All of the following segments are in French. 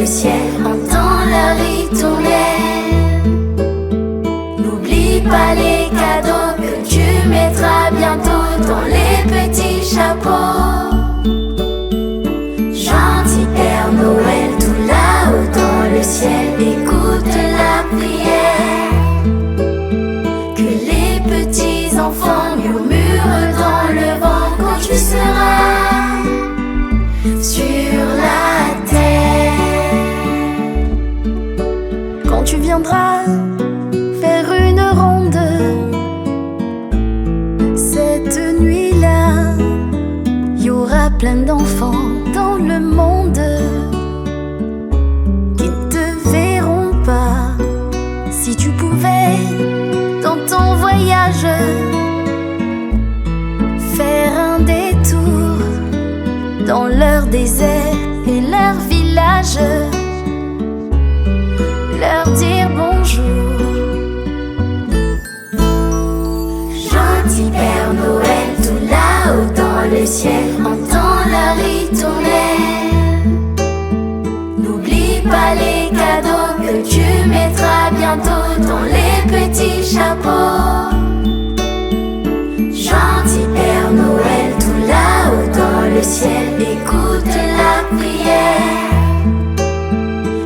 le ciel, entends leur ritournelle. N'oublie pas les cadeaux que tu mettras bientôt dans les petits chapeaux. Gentil Père Noël, tout là-haut dans le ciel, écoute la prière que les petits enfants murmurent dans le vent quand tu seras sur la terre. Quand tu viendras faire une ronde cette nuit-là, il y aura plein d'enfants dans le monde qui ne te verront pas. Si tu pouvais dans ton voyage faire un détour dans leur désert et leur village, leur dire bonjour. Gentil Père Noël, tout là-haut dans le ciel, entends leur ritournelle. N'oublie pas les cadeaux que tu mettras bientôt dans les petits chapeaux. Gentil Père Noël, tout là-haut dans le ciel, écoute la prière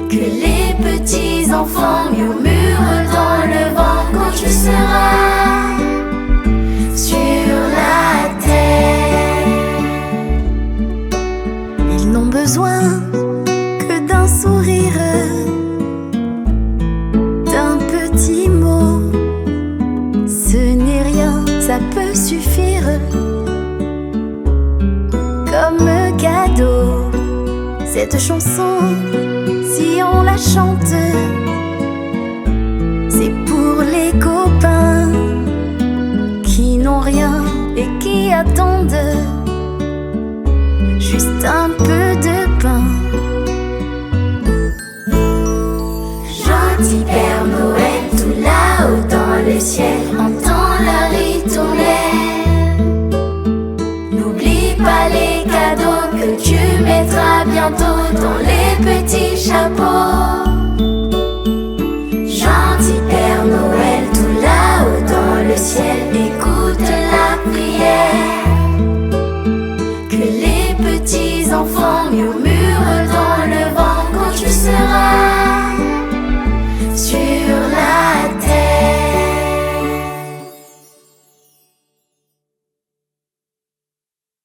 que les petits enfants murmurent dans le vent quand tu seras sur la terre. Ils n'ont besoin que d'un sourire, d'un petit mot. Ce n'est rien, ça peut suffire comme cadeau. Cette chanson, si on la chante, c'est pour les copains qui n'ont rien et qui attendent juste un peu de pain. Gentil Père Noël, tout là-haut dans le ciel, entends leur ritournelle. N'oublie pas les cadeaux que tu mettras bientôt dans les petits chapeaux.